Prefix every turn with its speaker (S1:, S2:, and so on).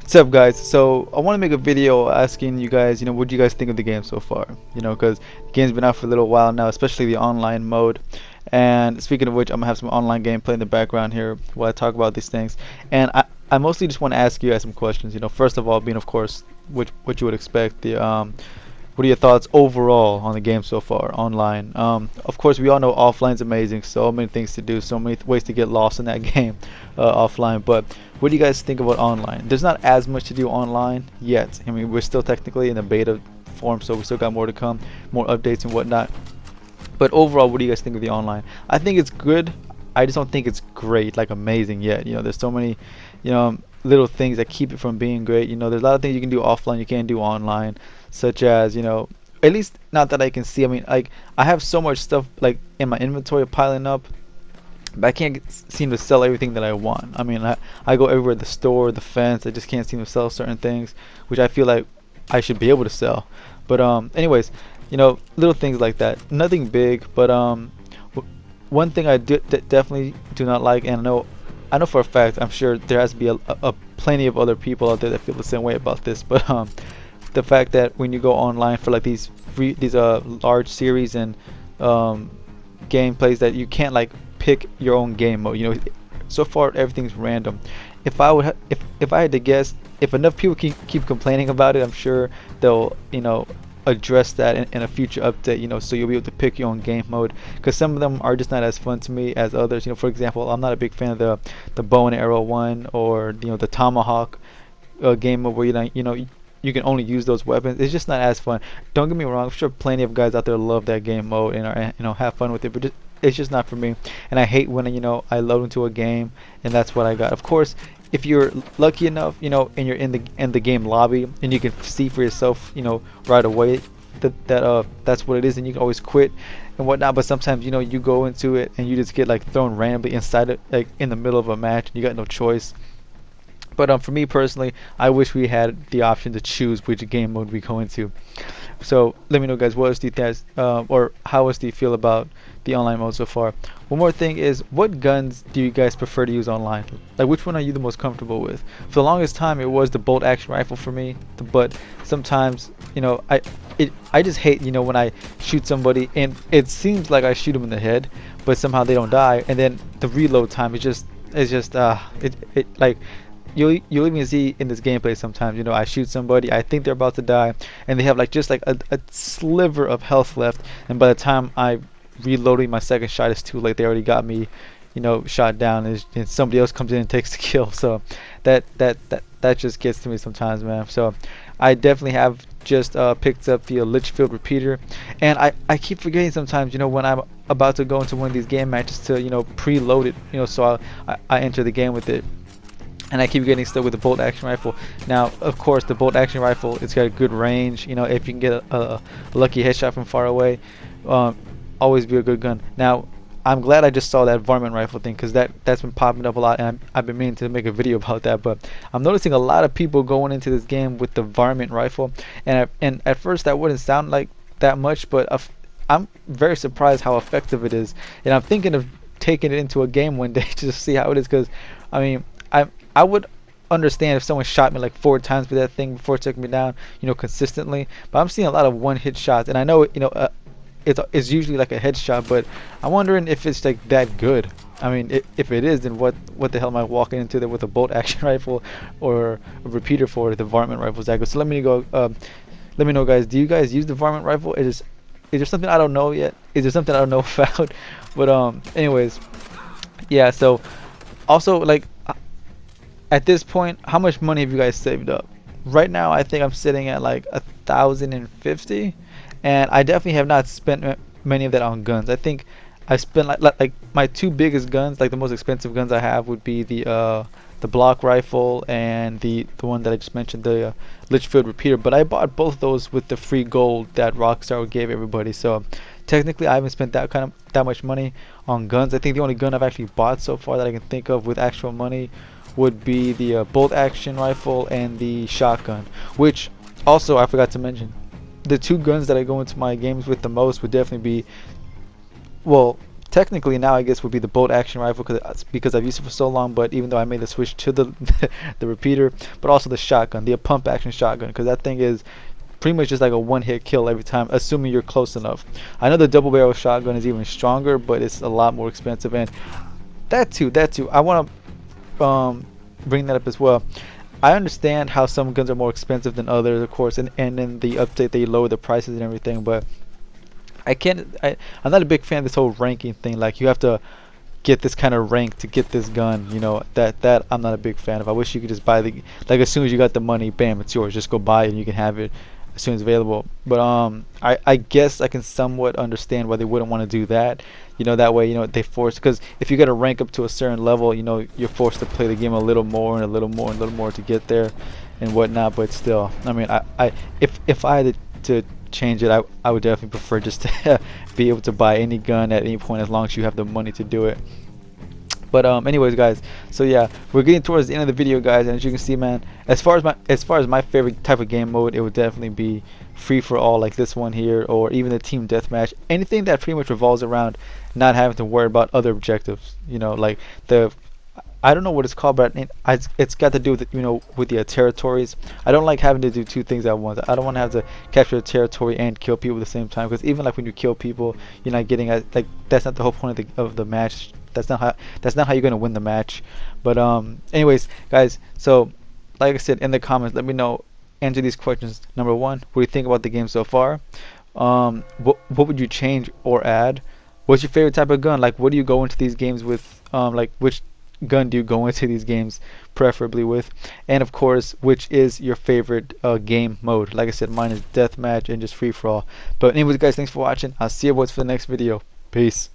S1: What's up, guys? So I want to make a video asking you guys, what do you guys think of the game so far? Because the game's been out for a little while now, especially the online mode. And speaking of which, I'm gonna have some online gameplay in the background here while I talk about these things. And I mostly just want to ask you guys some questions. First of all, being of course, what you would expect. What are your thoughts overall on the game so far online? Of course, we all know offline's amazing. So many things to do, so many ways to get lost in that game offline. But what do you guys think about online? There's not as much to do online yet. I mean, we're still technically in the beta form, so we still got more to come, more updates and whatnot. But overall, what do you guys think of the online? I think it's good. I just don't think it's great, like amazing yet. There's so many, little things that keep it from being great. There's a lot of things you can do offline you can't do online, such as, at least not that I can see. I mean, like I have so much stuff like in my inventory piling up, but I can't seem to sell everything that I want. I mean, I go everywhere, the store, the fence. I just can't seem to sell certain things, which I feel like I should be able to sell. But anyways, little things like that. Nothing big, but one thing I definitely do not like, and I know for a fact, I'm sure there has to be a plenty of other people out there that feel the same way about this, but the fact that when you go online for like these large series and gameplays that you can't like pick your own game mode. So far everything's random. If I had to guess, if enough people keep complaining about it, I'm sure they'll address that in a future update, so you'll be able to pick your own game mode, because some of them are just not as fun to me as others. For example, I'm not a big fan of the bow and arrow one, or the tomahawk game mode where you can only use those weapons. It's just not as fun. Don't get me wrong, I'm sure plenty of guys out there love that game mode and are, have fun with it, but it's just not for me. And I hate when I load into a game and that's what I got. Of course, if you're lucky enough, and you're in the game lobby and you can see for yourself, right away that's what it is, and you can always quit and whatnot. But sometimes you go into it and you just get like thrown randomly inside it, like in the middle of a match, and you got no choice. But for me personally, I wish we had the option to choose which game mode we go into. So let me know, guys, what else do you think, or how else do you feel about the online mode so far? One more thing is, what guns do you guys prefer to use online? Like, which one are you the most comfortable with? For the longest time, it was the bolt action rifle for me. But sometimes, I just hate, when I shoot somebody and it seems like I shoot them in the head, but somehow they don't die, and then the reload time is just like. You'll even see in this gameplay sometimes, I shoot somebody, I think they're about to die, and they have like just like a sliver of health left, and by the time I reloading my second shot, it's too late. They already got me, shot down, and somebody else comes in and takes the kill. So that just gets to me sometimes, man. So I definitely have just picked up the Litchfield repeater, and I keep forgetting sometimes, when I'm about to go into one of these game matches to preload it, so I enter the game with it. And I keep getting stuck with the bolt action rifle. Now, of course, the bolt action rifle, it's got a good range. If you can get a lucky headshot from far away, always be a good gun. Now, I'm glad I just saw that varmint rifle thing, because that's been popping up a lot, and I've been meaning to make a video about that. But I'm noticing a lot of people going into this game with the varmint rifle, and at first that wouldn't sound like that much, but I'm very surprised how effective it is, and I'm thinking of taking it into a game one day to see how it is, because I mean, I would understand if someone shot me like 4 times with that thing before it took me down, consistently. But I'm seeing a lot of one-hit shots, and I know, it's usually like a headshot, but I'm wondering if it's like that good. I mean, if it is, then what the hell am I walking into there with a bolt action rifle or a repeater for the varmint rifles that good? So let me know, guys. Do you guys use the varmint rifle? Is there something I don't know yet? Is there something I don't know about? But anyways, yeah. So also, like, at this point, how much money have you guys saved up? Right now, I think I'm sitting at like 1,050, and I definitely have not spent many of that on guns. I think I spent like my 2 biggest guns, like the most expensive guns I have, would be the block rifle and the one that I just mentioned, the Litchfield repeater. But I bought both of those with the free gold that Rockstar gave everybody. So technically, I haven't spent that much money on guns. I think the only gun I've actually bought so far that I can think of with actual money would be the bolt action rifle and the shotgun, which also I forgot to mention, the 2 guns that I go into my games with the most would definitely be, well, technically now I guess would be the bolt action rifle because I've used it for so long. But even though I made the switch to the the repeater, but also the shotgun, the pump action shotgun, because that thing is pretty much just like a one-hit kill every time, assuming you're close enough. I know the double barrel shotgun is even stronger, but it's a lot more expensive. And that too, I want to bring that up as well. I understand how some guns are more expensive than others, of course, and in the update they lower the prices and everything, but I'm not a big fan of this whole ranking thing. Like, you have to get this kind of rank to get this gun, you know, that I'm not a big fan of. I wish you could just buy the, like, as soon as you got the money, bam, it's yours. Just go buy it and you can have it as soon as available. But I guess I can somewhat understand why they wouldn't want to do that. You know, that way, you know, they force, because if you got to rank up to a certain level, you know, you're forced to play the game a little more and a little more and a little more to get there and whatnot. But still, I mean, if I had to change it, I would definitely prefer just to be able to buy any gun at any point as long as you have the money to do it. But anyways, guys, so yeah, we're getting towards the end of the video, guys, and as you can see, man, as far as my favorite type of game mode, it would definitely be free for all, like this one here, or even the team deathmatch. Anything that pretty much revolves around not having to worry about other objectives, you know, like the, I don't know what it's called, but it's got to do with, you know, with the territories. I don't like having to do two things at once. I don't want to have to capture a territory and kill people at the same time, because even like when you kill people, you're not getting like, that's not the whole point of the match. That's not how you're gonna win the match. But anyways, guys, so like I said, in the comments, let me know, answer these questions. Number one, what do you think about the game so far? What would you change or add? What's your favorite type of gun? Like, what do you go into these games with? Like, which gun do you go into these games preferably with? And of course, which is your favorite game mode? Like I said, mine is deathmatch and just free for all. But anyways, guys, thanks for watching. I'll see you boys for the next video. Peace.